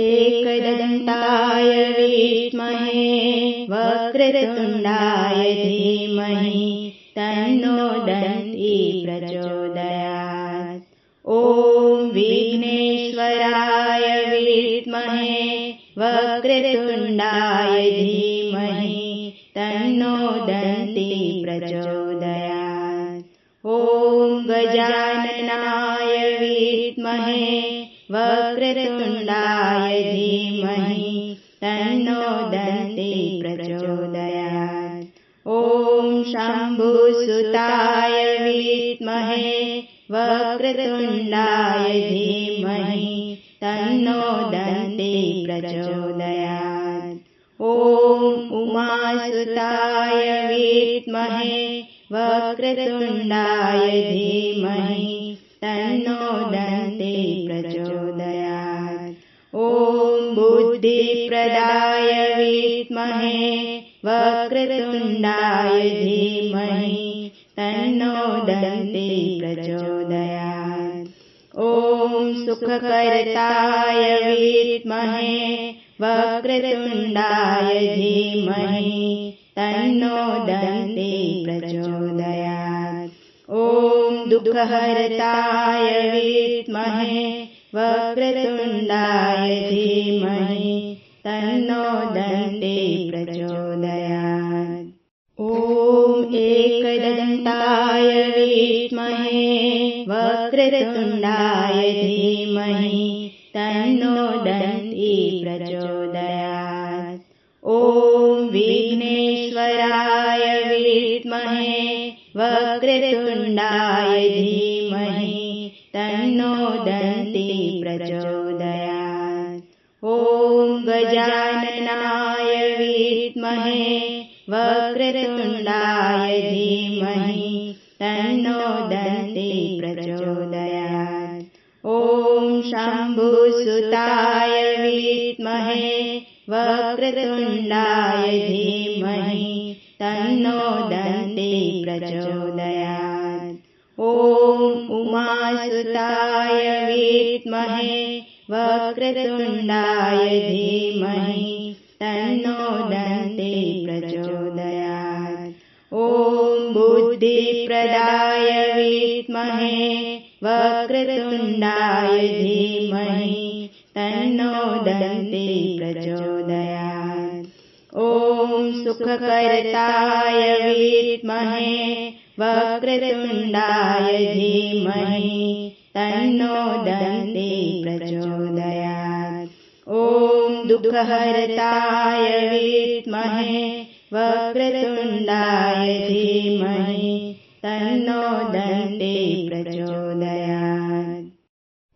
एकदन्ताय विद्महे वक्रतुण्डाय धीमहि तन्नो दन्ती प्रचोदयात्। ॐ विघ्नेश्वराय विद्महे वक्रतुण्डाय धीमहि तन्नो दन्ती प्रचोदयात्। ॐ गजाननाय विद्महे वक्रतुण्डाय धीमहि तन्नो दन्ती प्रचोदयात्। ॐ शम्भुसुताय विद्महे वक्रतुण्डाय धीमहि तन्नो दन्ती प्रचोदयात्। ॐ उमासुताय विद्महे वक्रतुण्डाय धीमहि तन्नो दन्ती प्रचोदयात्। ॐ बुद्धिप्रदाय विद्महे वक्रतुण्डाय धीमहि तन्नो दन्ती प्रचोदयात्। ॐ सुखकर्ताय विद्महे वक्रतुण्डाय धीमहि तन्नो दन्ती प्रचोदयात्। ॐ दुःखहर्ताय विद्महे वक्रतुण्डाय धीमहि तन्नो दन्ती प्रचोदयात्। ॐ एकदन्ताय विद्महे वक्रतुण्डाय धीमहि तन्नो दन्ती प्रचोदयात्। ॐ विघ्नेश्वराय विद्महे वक्रतुण्डाय धीमहि तन्नो दन्ती प्रचोदयात्। ॐ गजाननाय विद्महे वक्रतुण्डाय धीमहि तन्नो दन्ती प्रचोदयात्। ॐ शम्भुसुताय विद्महे वक्रतुण्डाय धीमहि तन्नो दन्ती प्रचोदयात्। ॐ उमासुताय विद्महे वक्रतुण्डाय धीमहि तन्नो दन्ती प्रचोदयात्। ॐ बुद्धिप्रदाय विद्महे वक्रतुण्डाय धीमहि तन्नो दन्ती प्रचोदयात्। ॐ सुखकर्ताय विद्महे वक्रतुण्डाय धीमहि तन्नो दन्ती प्रचोदयात्। ॐ दुःखहर्ताय विद्महे वक्रतुण्डाय धीमहि तन्नो दन्ती प्रचोदयात्।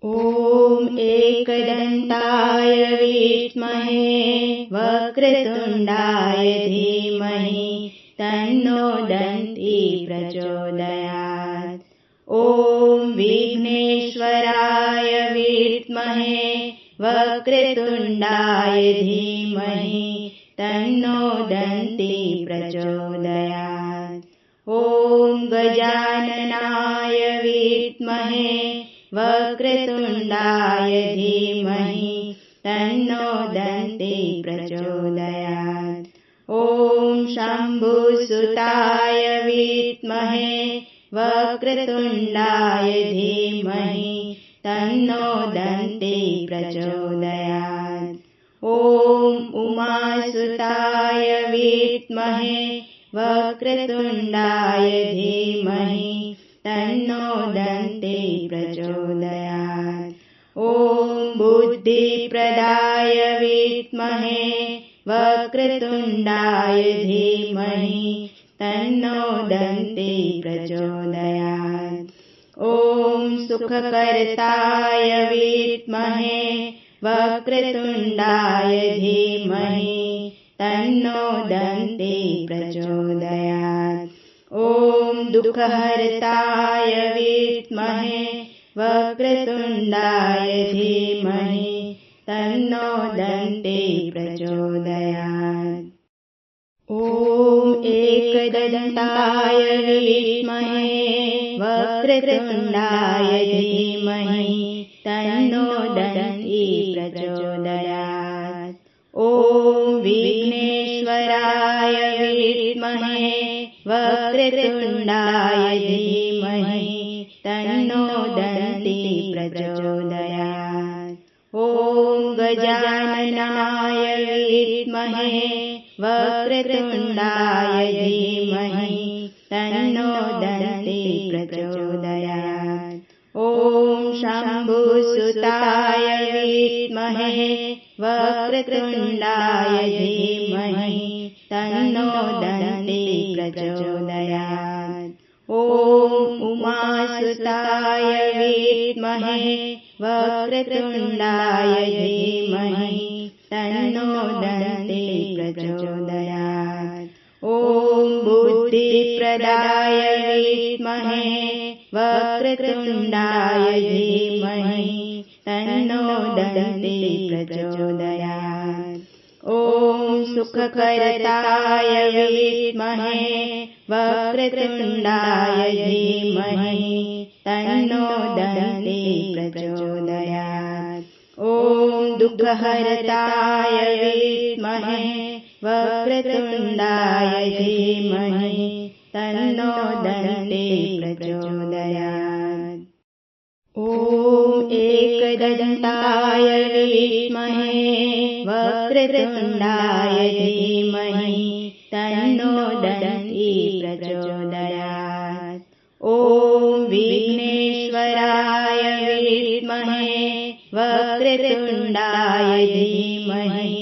ॐ एकदन्ताय विद्महे वक्रतुण्डाय धीमहि तन्नो दन्ती प्रचोदयात्। ॐ विघ्नेश्वराय विद्महे वक्रतुण्डाय धीमहि तन्नो दन्ती प्रचोदयात्। ॐ गजाननाय विद्महे वक्रतुण्डाय धीमहि तन्नो दन्ती प्रचोदयात्। ॐ शम्भुसुताय विद्महे वक्रतुण्डाय धीमहि तन्नो दन्ती प्रचोदयात्। ॐ उमासुताय विद्महे वक्रतुण्डाय धीमहि तन्नो दन्ती प्रचोदयात्। ॐ बुद्धिप्रदाय विद्महे वक्रतुण्डाय धीमहि तन्नो दन्ती प्रचोदयात्। ॐ सुखकर्ताय विद्महे वक्रतुण्डाय धीमहि तन्नो दन्ती प्रचोदयात्। ॐ दुःखहर्ताय विद्महे वक्रतुण्डाय धीमहि तन्नो दन्ती प्रचोदयात्। ॐ एकदन्ताय विद्महे वक्रतुण्डाय धीमहि तन्नो दन्ती प्रचोदयात्। ॐ विघ्नेश्वराय विद्महे वक्रतुण्डाय धीमहि तन्नो दन्ती प्रचोदयात्। ॐ गजाननाय विद्महे वक्रतुण्डाय धीमहि तन्नो दन्ती प्रचोदयात्। ॐ शम्भुसुताय विद्महे वक्रतुण्डाय धीमहि तन्नो दन्ती प्रचोदयात्। ॐ उमासुताय विद्महे वक्रतुण्डाय धीमहि तन्नो दन्ती प्रचोदयात्। ॐ बुद्धिप्रदाय विद्महे वक्रतुण्डाय धीमहि तन्नो दन्ती प्रचोदयात्। ॐ सुखकरताय विद्महे वक्रतुण्डाय धीमहि तन्नो दन्ती प्रचोदयात्। ॐ दुःखहरताय विद्महे वक्रतुण्डाय धीमहि तन्नो दन्ती प्रचोदयात्। ॐ एकदन्ताय विद्महे वक्रतुण्डाय धीमहि तन्नो दन्ती प्रचोदयात्। ॐ विघ्नेश्वराय विद्महे वक्रतुण्डाय धीमहि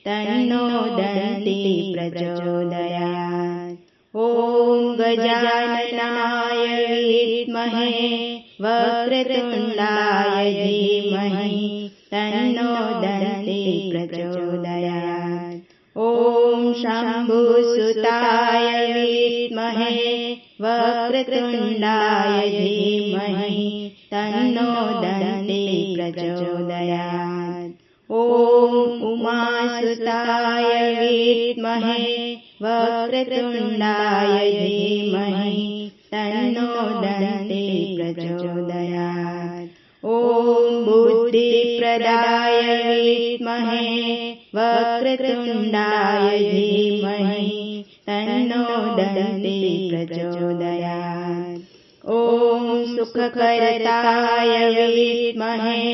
तन्नो दन्ती प्रचोदयात्। ॐ गजाननाय विद्महे वक्रतुण्डाय धीमहि तन्नो दन्ती प्रचोदयात्। ॐ शम्भुसुताय विद्महे वक्रतुण्डाय धीमहि तन्नो दन्ती प्रचोदयात्। ॐ उमासुताय विद्महे वक्रतुण्डाय धीमहि तन्नो दन्ती प्रचोदयात्। ॐ बुद्धिप्रदाय विद्महे वक्रतुण्डाय धीमहि तन्नो दन्ती प्रचोदयात्। ॐ सुखकरताय विद्महे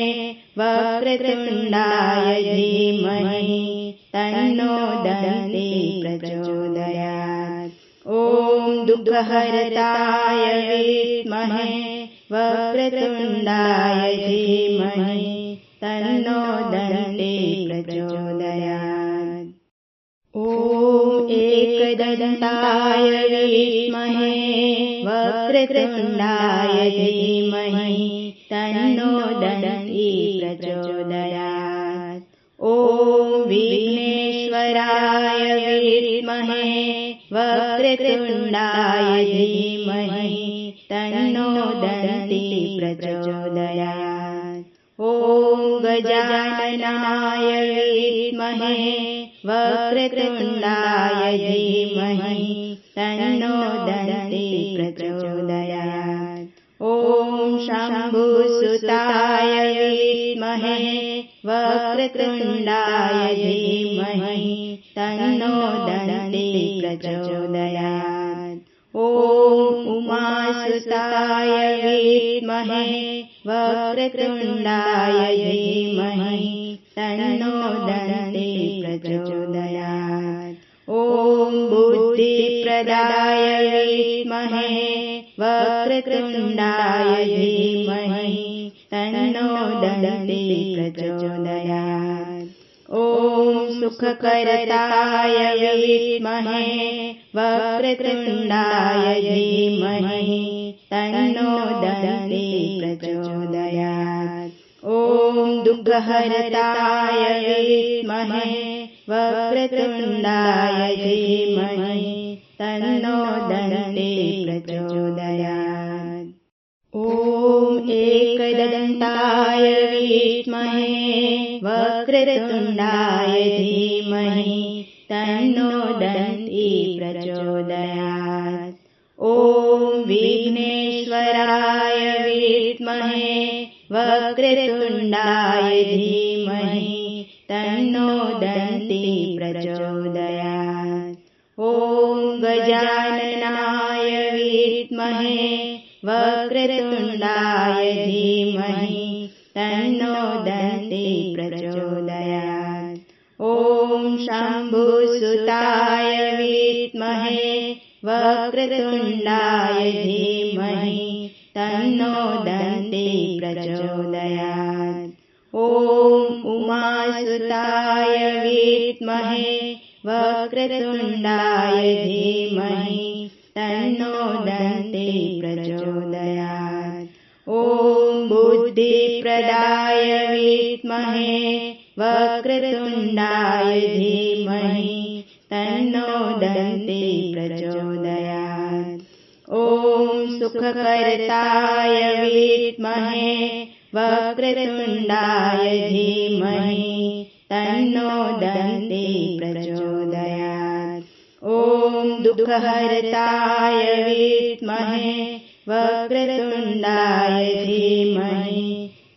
वक्रतुण्डाय धीमहि तन्नो दन्ती प्रचोदयात्। ॐ दुःखहरताय विद्महे वक्रतुण्डाय धीमहि तन्नो दन्ती प्रचोदयात्। ॐ एकदन्ताय विद्महे वक्रतुण्डाय धीमहि तन्नो दन्ती प्रचोदयात्। ॐ विघ्नेश्वराय विद्महे वक्रतुण्डाय धीमहि तन्नो दन्ती प्रचोदयात्। ॐ गजाननाय विद्महे वक्रतुण्डाय धीमहि तन्नो दन्ती प्रचोदयात्। ॐ शम्भुसुताय विद्महे वक्रतुण्डाय धीमहि तन्नो दन्ती प्रचोदयात्। ॐ उमासुताय विद्महे वक्रतुण्डाय धीमहि तन्नो दन्ती प्रचोदयात्। ॐ बुद्धिप्रदाय विद्महे वक्रतुण्डाय धीमहि तन्नो दन्ती प्रचोदयात्। ॐ सुखकरताय विद्महे वक्रतुण्डाय धीमहि तन्नो दन्ती प्रचोदयात्। ॐ दुःखहरताय विद्महे वक्रतुण्डाय धीमहि तन्नो दन्ती प्रचोदयात्। ॐ एकदन्ताय विद्महे वक्रतुण्डाय धीमहि तन्नो दन्ती प्रचोदयात्। ॐ विघ्नेश्वराय विद्महे वक्रतुण्डाय धीमहि तन्नो दन्ती प्रचोदयात्। ॐ गजाननाय विद्महे वक्रतुण्डाय धीमहि तन्नो दन्ती प्रचोदयात्। ॐ शम्भुसुताय विद्महे वक्रतुण्डाय धीमहि तन्नो दन्ती प्रचोदयात्। ॐ उमासुताय विद्महे वक्रतुण्डाय धीमहि तन्नो दन्ती प्रचोदयात्। ॐ बुद्धिप्रदाय विद्महे वक्रतुण्डाय धीमहि तन्नो दन्ती प्रचोदयात्। ॐ सुखकर्ताय विद्महे वक्रतुण्डाय धीमहि तन्नो दन्ती प्रचोदयात्। ॐ दुःखहर्ताय विद्महे वक्रतुण्डाय धीमहि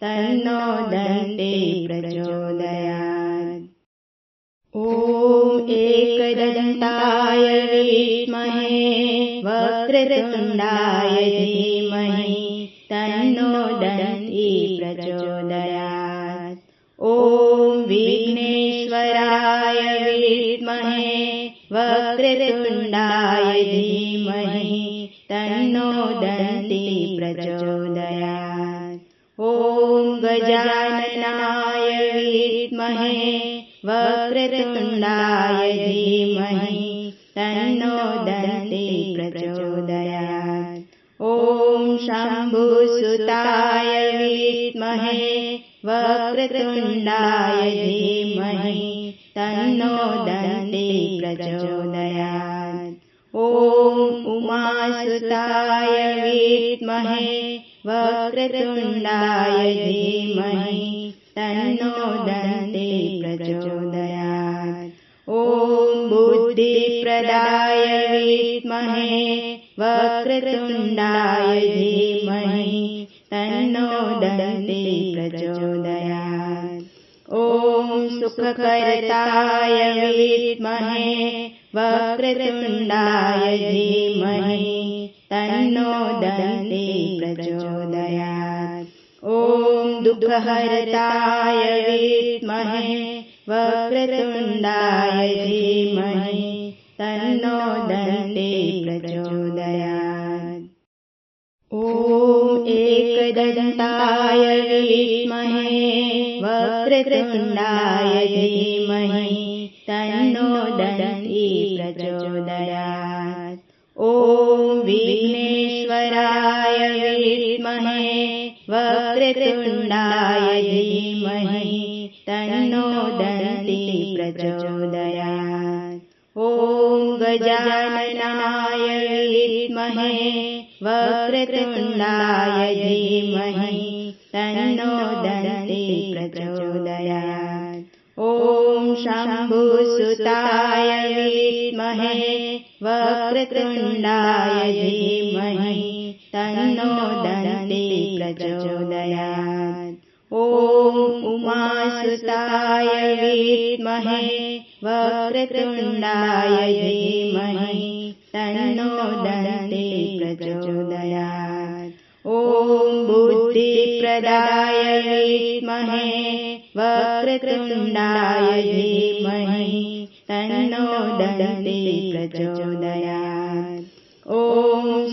तन्नो दन्ती प्रचोदयात्। ॐ एकदन्ताय विद्महे वक्रतुण्डाय धीमहि तन्नो दन्ती प्रचोदयात्। ॐ विघ्नेश्वराय विद्महे वक्रतुण्डाय धीमहि तन्नो दन्ती प्रचोदयात्। ॐ गजाननाय विद्महे वक्रतुण्डाय धीमहि तन्नो दन्ती प्रचोदयात्। ॐ शम्भुसुताय विद्महे वक्रतुण्डाय धीमहि तन्नो दन्ती प्रचोदयात्। ॐ उमासुताय विद्महे वक्रतुण्डाय धीमहि तन्नो दन्ती प्रचोदयात्। ॐ बुद्धिप्रदाय विद्महे वक्रतुण्डाय धीमहि तन्नो दन्ती प्रचोदयात्। ॐ सुखकर्ताय विद्महे वक्रतुण्डाय धीमहि तन्नो दन्ती प्रचोदयात्। ॐ दुःखहर्ताय विद्महे वक्रतुण्डाय धीमहि तन्नो दन्ती प्रचोदयात्। ॐ एकदन्ताय विद्महे वक्रतुण्डाय धीमहि तन्नो दन्ती प्रचोदयात्। ॐ विघ्नेश्वराय विद्महे वक्रतुण्डाय धीमहि तन्नो दन्ती प्रचोदयात्। ॐ गजाननाय विद्महे वक्रतुण्डाय धीमहि तन्नो दन्ती प्रचोदयात्। ॐ शम्भुसुताय विद्महे वक्रतुण्डाय धीमहि तन्नो दन्ती प्रचोदयात्। ॐ उमासुताय विद्महे वक्रतुण्डाय धीमहि तन्नो दन्ती प्रचोदयात्। ॐ बुद्धिप्रदाय विद्महे वक्रतुण्डाय धीमहि तन्नो दन्ती प्रचोदयात्। ॐ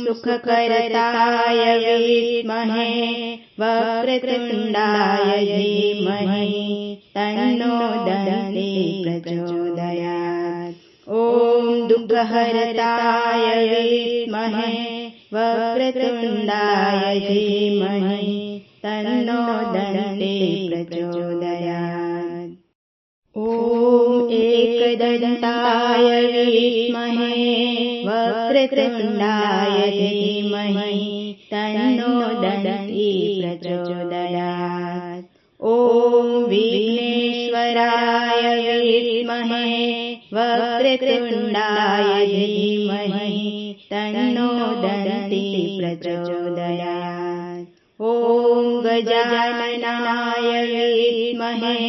सुखकर्ताय विद्महे वक्रतुण्डाय धीमहि तन्नो दन्ती प्रचोदयात्। ॐ दुःखहर्ताय विद्महे वक्रतुण्डाय धीमहि तन्नो दन्ती प्रचोदयात्। ॐ एकदन्ताय विद्महे वक्रतुण्डाय धीमहि तन्नो दन्ती प्रचोदयात्। ॐ विघ्नेश्वराय विद्महे वक्रतुण्डाय धीमहि तन्नो दन्ती प्रचोदयात्। ॐ गजाननाय विद्महे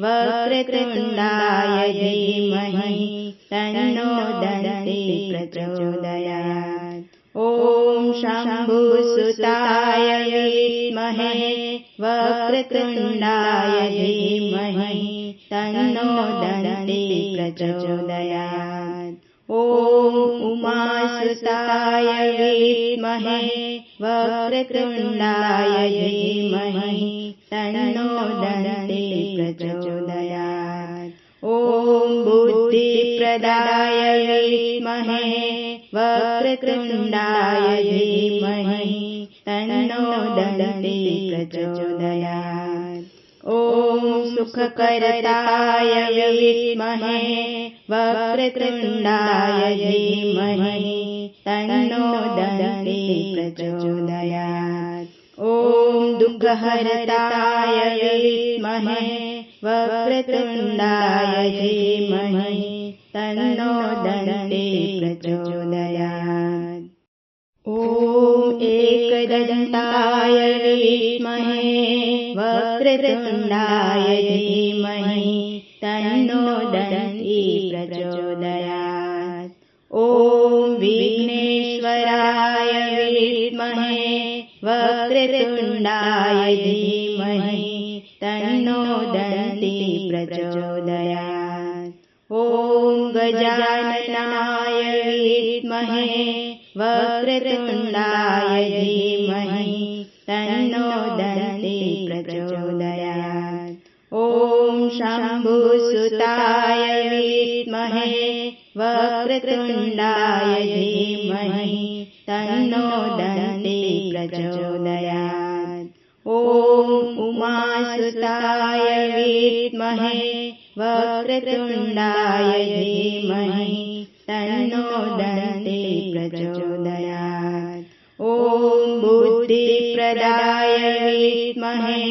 वक्रतुण्डाय धीमहि तन्नो दन्ति प्रचोदयात्। ॐ शम्भुसुताय विद्महे वक्रतुण्डाय धीमहि तन्नो दन्ति प्रचोदयात्। ॐ उमासुताय विद्महे वक्रतुण्डाय धीमहि तन्नो दन्ति प्रचोदयात्। ॐ बुद्धिप्रदाय विद्महे वक्रतुण्डाय धीमहि तन्नो दन्ति प्रचोदयात्। ॐ सुखकरताय विद्महे वक्रतुण्डाय धीमहि तन्नो दन्ति प्रचोदयात्। ॐ दुःखहरताय विद्महे वक्रतुण्डाय धीमहि तन्नो दन्ति प्रचोदयात्। ॐ एकदन्ताय विद्महे वक्रतुण्डाय धीमहि तन्नो दन्ति प्रचोदयात्। ॐ विघ्नेश्वराय विद्महे वक्रतुण्डाय धीमहि तन्नो दन्ति प्रचोदयात्। ॐ गजाननाय विद्महे वक्रतुण्डाय धीमहि तन्नो दन्ति प्रचोदयात्। ॐ शम्भुसुताय विद्महे वक्रतुण्डाय धीमहि तन्नो दन्ति प्रचोदयात्। ॐ उमासुताय विद्महे वक्रतुण्डाय धीमहि तन्नो दन्ति प्रचोदयात्। ॐ बुद्धिप्रदाय विद्महे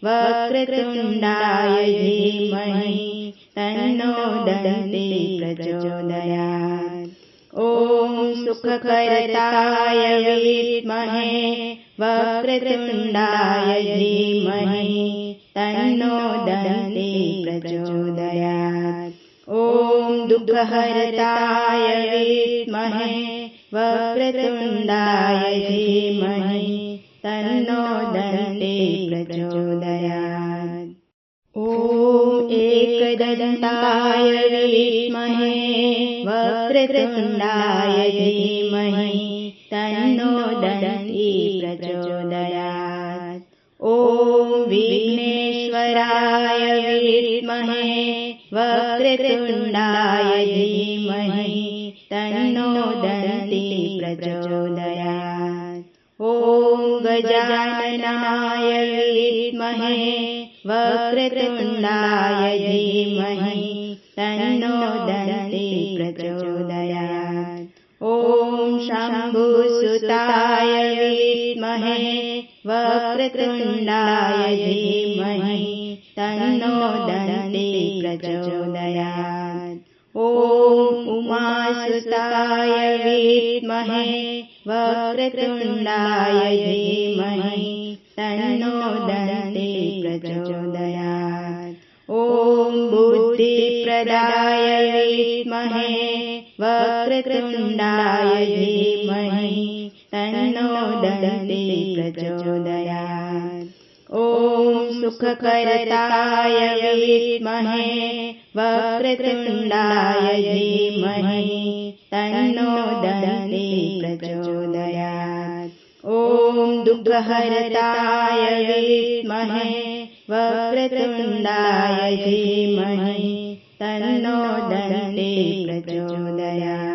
वक्रतुण्डाय धीमहि तन्नो दन्ति प्रचोदयात्। ॐ सुखकरताय विद्महे वक्रतुण्डाय धीमहि तन्नो दन्ति प्रचोदयात्। ॐ दुःखहरताय विद्महे वक्रतुण्डाय धीमहि तन्नो दन्ति प्रचोदयात्। ॐ एकदन्ताय विद्महे वक्रतुण्डाय धीमहि तन्नो दन्ति प्रचोदयात्। ॐ विघ्नेश्वराय विद्महे वक्रतुण्डाय धीमहि तन्नो दन्ति प्रचोदयात्। ॐ गजाननाय विद्महे वक्रतुण्डाय धीमहि तन्नो दन्ति प्रचोदयात्। ॐ शम्भुसुताय विद्महे वक्रतुण्डाय धीमहि तन्नो दन्ति प्रचोदयात्। ॐ उमासुताय विद्महे वक्रतुण्डाय धीमहि तन्नो दन्ति प्रचोदयात्। ॐ बुद्धिप्रदाय विद्महे वक्रतुण्डाय धीमहि तन्नो दन्ति प्रचोदयात्। ॐ सुखकरताय विद्महे वक्रतुण्डाय धीमहि तन्नो दन्ति प्रचोदयात्। ॐ दुःखहरताय विद्महे वक्रतुण्डाय धीमहि तन्नो दन्ति प्रचोदयात्।